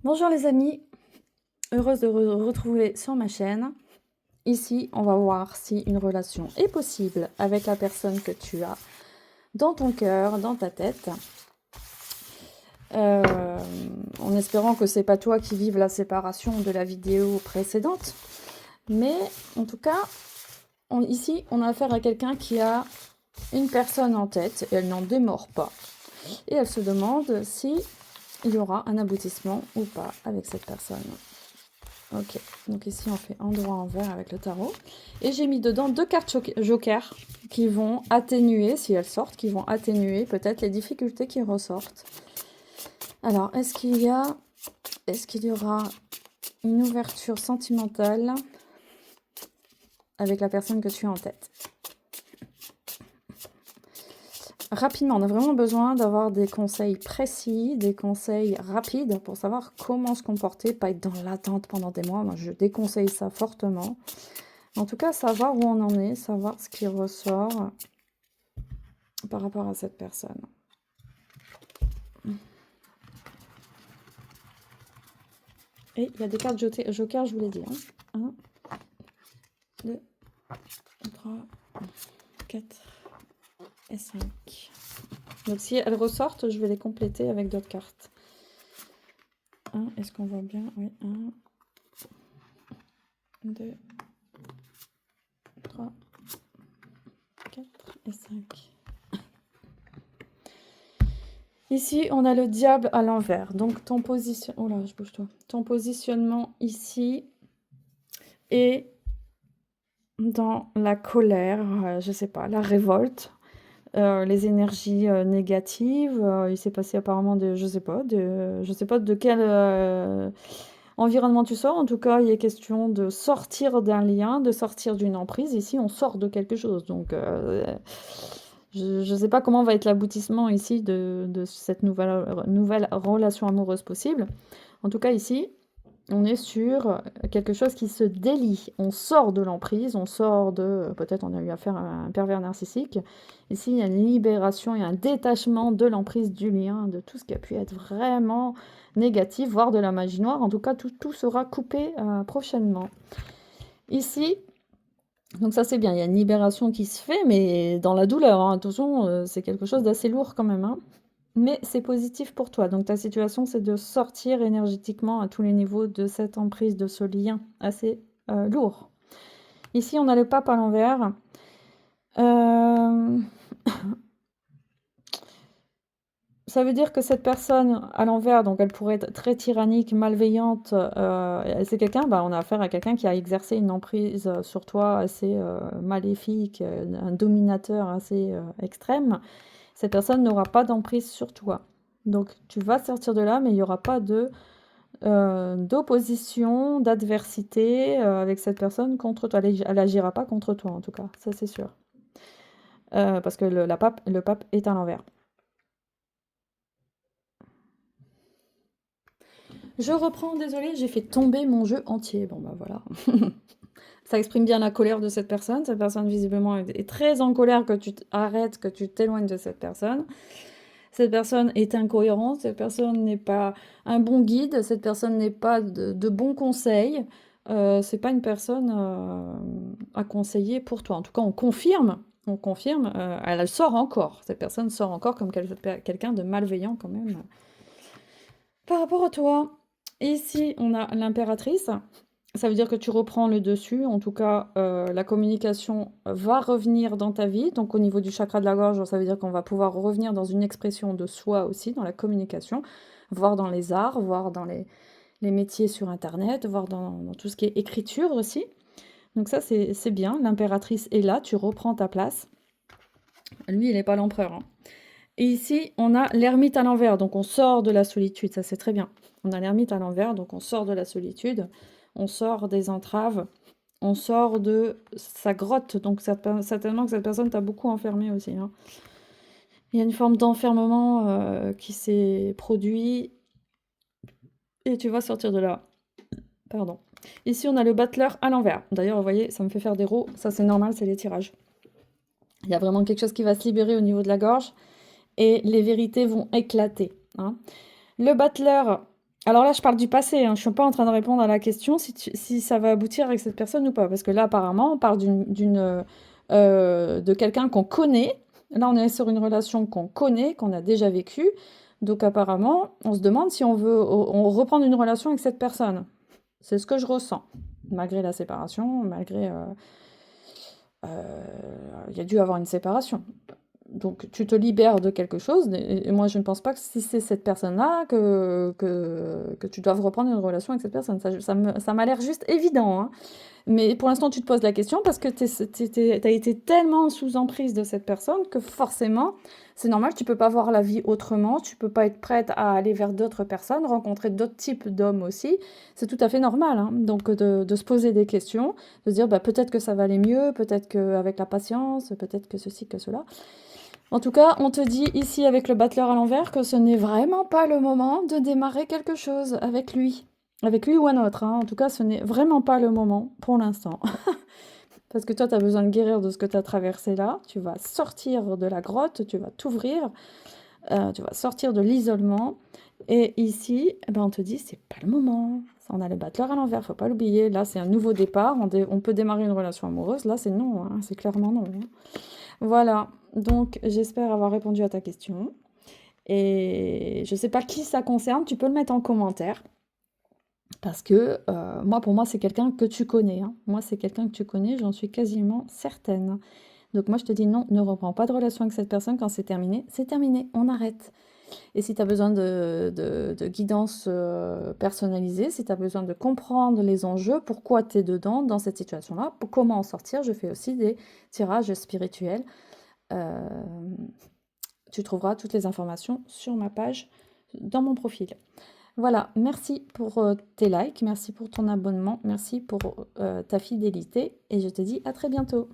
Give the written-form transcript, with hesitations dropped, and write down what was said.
Bonjour les amis, heureuse de vous retrouver sur ma chaîne. Ici, on va voir si une relation est possible avec la personne que tu as dans ton cœur, dans ta tête. En espérant que c'est pas toi qui vives la séparation de la vidéo précédente. Mais en tout cas, ici, on a affaire à quelqu'un qui a une personne en tête et elle n'en démord pas. Et elle se demande si il y aura un aboutissement ou pas avec cette personne. Ok, donc ici on fait endroit envers avec le tarot. Et j'ai mis dedans 2 cartes joker qui vont atténuer, si elles sortent, qui vont atténuer peut-être les difficultés qui ressortent. Alors, est-ce qu'il y aura une ouverture sentimentale avec la personne que tu as en tête? Rapidement, on a vraiment besoin d'avoir des conseils précis, des conseils rapides pour savoir comment se comporter, pas être dans l'attente pendant des mois. Moi, je déconseille ça fortement. En tout cas, savoir où on en est, savoir ce qui ressort par rapport à cette personne. Et il y a des cartes joker, je vous l'ai dit. 1, 2, 3, 4 et 5. Donc si elles ressortent, je vais les compléter avec d'autres cartes. Est-ce qu'on voit bien? Oui, 1, 2, 3, 4 et 5. Ici, on a le diable à l'envers. Donc, ton positionnement... Oh là, je bouge toi. Ton positionnement ici est dans la colère, je sais pas, la révolte, les énergies négatives. Il s'est passé apparemment je sais pas de quel environnement tu sors. En tout cas, il est question de sortir d'un lien, de sortir d'une emprise. Ici, on sort de quelque chose. Donc, je ne sais pas comment va être l'aboutissement ici de cette nouvelle relation amoureuse possible. En tout cas, ici, on est sur quelque chose qui se délie. On sort de l'emprise, on sort de... Peut-être on a eu affaire à un pervers narcissique. Ici, il y a une libération et un détachement de l'emprise du lien, de tout ce qui a pu être vraiment négatif, voire de la magie noire. En tout cas, tout sera coupé prochainement. Ici, donc ça c'est bien, il y a une libération qui se fait, mais dans la douleur, hein. Attention, c'est quelque chose d'assez lourd quand même, hein. Mais c'est positif pour toi. Donc ta situation, c'est de sortir énergétiquement à tous les niveaux de cette emprise, de ce lien assez lourd. Ici, on a le pape à l'envers. Ça veut dire que cette personne à l'envers, donc elle pourrait être très tyrannique, malveillante. C'est quelqu'un, on a affaire à quelqu'un qui a exercé une emprise sur toi assez maléfique, un dominateur assez extrême. Cette personne n'aura pas d'emprise sur toi. Donc tu vas sortir de là, mais il n'y aura pas d'opposition, d'adversité avec cette personne contre toi. Elle n'agira pas contre toi, en tout cas, ça c'est sûr. Parce que le pape est à l'envers. Je reprends, désolée, j'ai fait tomber mon jeu entier. Bon, voilà. Ça exprime bien la colère de cette personne. Cette personne, visiblement, est très en colère que tu arrêtes, que tu t'éloignes de cette personne. Cette personne est incohérente. Cette personne n'est pas un bon guide. Cette personne n'est pas de bons conseils. C'est pas une personne à conseiller pour toi. En tout cas, on confirme. Elle sort encore. Cette personne sort encore comme quelqu'un de malveillant quand même. Par rapport à toi, ici, on a l'impératrice. Ça veut dire que tu reprends le dessus. En tout cas, la communication va revenir dans ta vie. Donc, au niveau du chakra de la gorge, ça veut dire qu'on va pouvoir revenir dans une expression de soi aussi, dans la communication, voir dans les arts, voir dans les métiers sur Internet, voir dans tout ce qui est écriture aussi. Donc ça, c'est bien. L'impératrice est là. Tu reprends ta place. Lui, il n'est pas l'empereur, hein. Et ici, on a l'ermite à l'envers, donc on sort de la solitude, ça c'est très bien. On a l'ermite à l'envers, donc on sort de la solitude, on sort des entraves, on sort de sa grotte, donc certainement que cette personne t'a beaucoup enfermé aussi, hein. Il y a une forme d'enfermement qui s'est produit, et tu vas sortir de là. Pardon. Ici, on a le battleur à l'envers. D'ailleurs, vous voyez, ça me fait faire des rots, ça c'est normal, c'est les tirages. Il y a vraiment quelque chose qui va se libérer au niveau de la gorge. Et les vérités vont éclater, hein. Le battleur Alors là, je parle du passé, hein. Je suis pas en train de répondre à la question si ça va aboutir avec cette personne ou pas. Parce que là, apparemment, on parle de quelqu'un qu'on connaît. Là, on est sur une relation qu'on connaît, qu'on a déjà vécue. Donc apparemment, on se demande si on reprendre une relation avec cette personne. C'est ce que je ressens, malgré la séparation, malgré... il y a dû avoir une séparation. Donc tu te libères de quelque chose, et moi je ne pense pas que si c'est cette personne-là que tu doives reprendre une relation avec cette personne. Ça m'a l'air juste évident, hein. Mais pour l'instant tu te poses la question parce que t'as été tellement sous emprise de cette personne que forcément, c'est normal, tu peux pas voir la vie autrement, tu peux pas être prête à aller vers d'autres personnes, rencontrer d'autres types d'hommes aussi. C'est tout à fait normal, hein. Donc de se poser des questions, de se dire bah, peut-être que ça va aller mieux, peut-être qu'avec la patience, peut-être que ceci, que cela. En tout cas, on te dit ici avec le battleur à l'envers que ce n'est vraiment pas le moment de démarrer quelque chose avec lui. Avec lui ou un autre, hein. En tout cas, ce n'est vraiment pas le moment pour l'instant. Parce que toi, tu as besoin de guérir de ce que tu as traversé là. Tu vas sortir de la grotte, tu vas t'ouvrir, tu vas sortir de l'isolement. Et ici, eh ben, on te dit, c'est pas le moment. On a le battleur à l'envers, faut pas l'oublier. Là, c'est un nouveau départ. On peut démarrer une relation amoureuse. Là, c'est non, hein. C'est clairement non, hein. Voilà, donc j'espère avoir répondu à ta question. Et je ne sais pas qui ça concerne, tu peux le mettre en commentaire. Parce que moi, pour moi, c'est quelqu'un que tu connais, hein. Moi, c'est quelqu'un que tu connais, j'en suis quasiment certaine. Donc moi, je te dis non, ne reprends pas de relation avec cette personne quand c'est terminé, on arrête. Et si tu as besoin de guidance personnalisée, si tu as besoin de comprendre les enjeux, pourquoi tu es dedans, dans cette situation-là, comment en sortir, je fais aussi des tirages spirituels. Euh, Tu trouveras toutes les informations sur ma page, dans mon profil. Voilà, merci pour tes likes, merci pour ton abonnement, merci pour ta fidélité et je te dis à très bientôt.